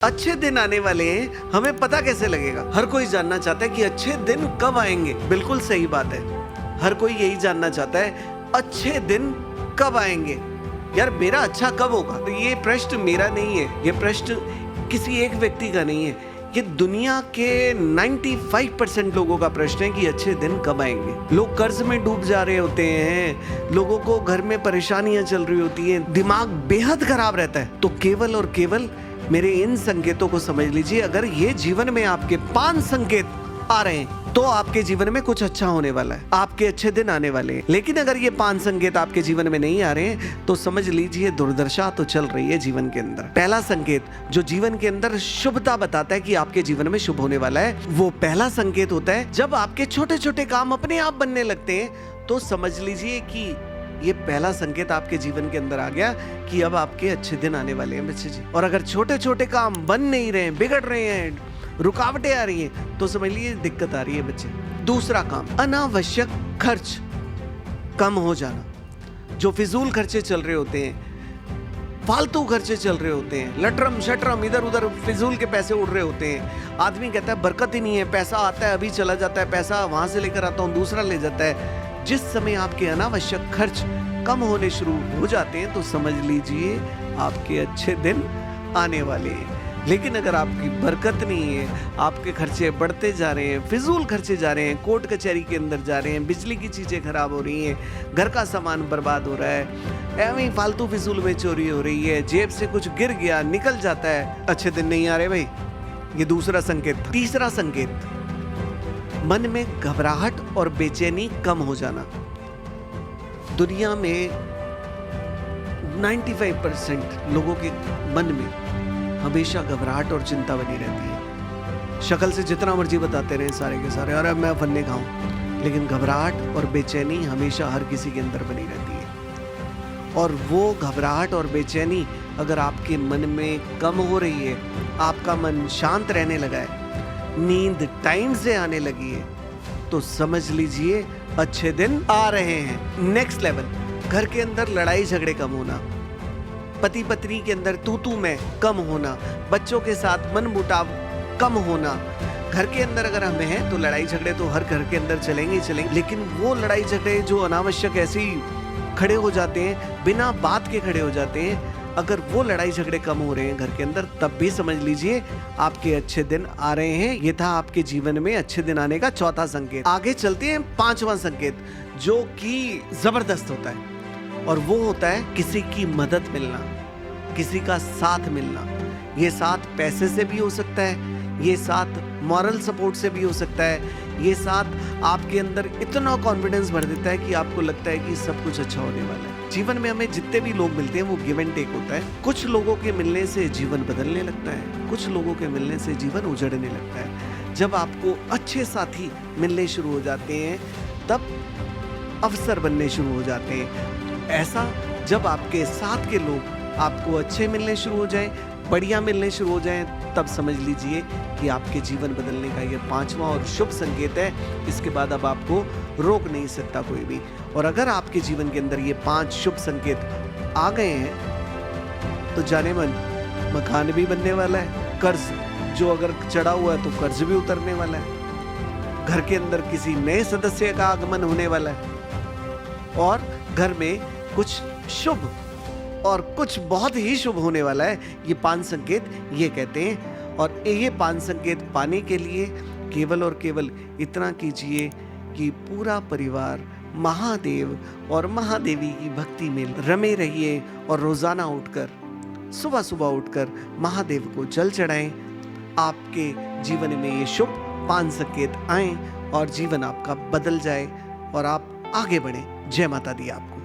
अच्छे दिन आने वाले हैं, हमें पता कैसे लगेगा? हर कोई जानना चाहता है कि अच्छे दिन कब आएंगे। बिल्कुल सही बात है, हर कोई यही जानना चाहता है अच्छे दिन कब आएंगे, यार मेरा अच्छा कब होगा। तो ये प्रश्न मेरा नहीं है, ये प्रश्न किसी एक व्यक्ति का नहीं है, ये दुनिया के 95% लोगों का प्रश्न है कि अच्छे दिन कब आएंगे। लोग कर्ज में डूब जा रहे होते हैं, लोगों को घर में परेशानियां चल रही होती हैं, दिमाग बेहद खराब रहता है। तो केवल और केवल मेरे इन संकेतों को समझ लीजिए। अगर ये जीवन में आपके 5 संकेत आ रहे हैं तो आपके जीवन में कुछ अच्छा होने वाला है, आपके अच्छे दिन आने वाले हैं। लेकिन अगर ये 5 संकेत आपके जीवन में नहीं आ रहे हैं तो समझ लीजिए दुर्दशा तो चल रही है जीवन के अंदर। पहला संकेत जो जीवन के अंदर शुभता बताता है कि आपके जीवन में शुभ होने वाला है, वो पहला संकेत होता है जब आपके छोटे छोटे काम अपने आप बनने लगते हैं। तो समझ लीजिए कि ये पहला संकेत आपके जीवन के अंदर आ गया कि अब आपके अच्छे दिन आने वाले हैं बच्चे जी। और अगर छोटे छोटे काम बन नहीं रहे हैं, बिगड़ रहे हैं, रुकावटें आ रही हैं, तो समझ लीजिए दिक्कत आ रही है बच्चे। दूसरा काम, अनावश्यक खर्च कम हो जाना। जो फिजूल खर्चे चल रहे होते हैं, फालतू खर्चे चल रहे होते हैं, लटरम शटरम इधर उधर फिजूल के पैसे उड़ रहे होते हैं। आदमी कहता है बरकत ही नहीं है, पैसा आता है अभी चला जाता है, पैसा वहां से लेकर आता हूं दूसरा ले जाता है। जिस समय आपके अनावश्यक खर्च कम होने शुरू हो जाते हैं तो समझ लीजिए आपके अच्छे दिन आने वाले हैं। लेकिन अगर आपकी बरकत नहीं है, आपके खर्चे बढ़ते जा रहे हैं, फिजूल खर्चे जा रहे हैं, कोर्ट कचहरी के अंदर जा रहे हैं, बिजली की चीज़ें खराब हो रही हैं, घर का सामान बर्बाद हो रहा है, एवं ही फालतू फिजूल में चोरी हो रही है, जेब से कुछ गिर गया निकल जाता है, अच्छे दिन नहीं आ रहे भाई। ये दूसरा संकेत। तीसरा संकेत, मन में घबराहट और बेचैनी कम हो जाना। दुनिया में 95% लोगों के मन में हमेशा घबराहट और चिंता बनी रहती है। शक्ल से जितना मर्जी बताते रहे सारे के सारे, अरे मैं फन्ने खाऊं, लेकिन घबराहट और बेचैनी हमेशा हर किसी के अंदर बनी रहती है। और वो घबराहट और बेचैनी अगर आपके मन में कम हो रही है, आपका मन शांत रहने लगा है, नींद टाइम से आने लगी है, तो समझ लीजिए अच्छे दिन आ रहे हैं। नेक्स्ट लेवल, घर के अंदर लड़ाई झगड़े कम होना, पति पत्नी के अंदर तू मैं कम होना, बच्चों के साथ मनमुटाव कम होना। घर के अंदर अगर हमें है तो लड़ाई झगड़े तो हर घर के अंदर चलेंगे ही चलेंगे, लेकिन वो लड़ाई झगड़े जो अनावश्यक ऐसे ही खड़े हो जाते हैं, बिना बात के खड़े हो जाते हैं, अगर वो लड़ाई झगड़े कम हो रहे हैं घर के अंदर, तब भी समझ लीजिए आपके अच्छे दिन आ रहे हैं। ये था आपके जीवन में अच्छे दिन आने का चौथा संकेत। आगे चलते हैं 5वां संकेत जो कि जबरदस्त होता है, और वो होता है किसी की मदद मिलना, किसी का साथ मिलना। ये साथ पैसे से भी हो सकता है, ये साथ मॉरल सपोर्ट से भी हो सकता है, ये साथ आपके अंदर इतना कॉन्फिडेंस भर देता है कि आपको लगता है कि सब कुछ अच्छा होने वाला है। जीवन में हमें जितने भी लोग मिलते हैं वो गिव एंड टेक होता है। कुछ लोगों के मिलने से जीवन बदलने लगता है, कुछ लोगों के मिलने से जीवन उजड़ने लगता है। जब आपको अच्छे साथी मिलने शुरू हो जाते हैं तब अवसर बनने शुरू हो जाते हैं। ऐसा जब आपके साथ के लोग आपको अच्छे मिलने शुरू हो जाएं, बढ़िया मिलने शुरू हो जाएं, तब समझ लीजिए कि आपके जीवन बदलने का ये 5वां और शुभ संकेत है। इसके बाद अब आपको रोक नहीं सकता कोई भी। और अगर आपके जीवन के अंदर ये 5 शुभ संकेत आ गए हैं तो जाने मन मकान भी बनने वाला है, कर्ज जो अगर चढ़ा हुआ है तो कर्ज भी उतरने वाला है, घर के अंदर किसी नए सदस्य का आगमन होने वाला है, और घर में कुछ शुभ और कुछ बहुत ही शुभ होने वाला है। ये 5 संकेत ये कहते हैं। और ये 5 संकेत पाने के लिए केवल और केवल इतना कीजिए कि पूरा परिवार महादेव और महादेवी की भक्ति में रमे रहिए, और रोजाना उठकर सुबह सुबह उठकर महादेव को जल चढ़ाएं। आपके जीवन में ये शुभ 5 संकेत आएं और जीवन आपका बदल जाए और आप आगे बढ़ें। जय माता दी आपको।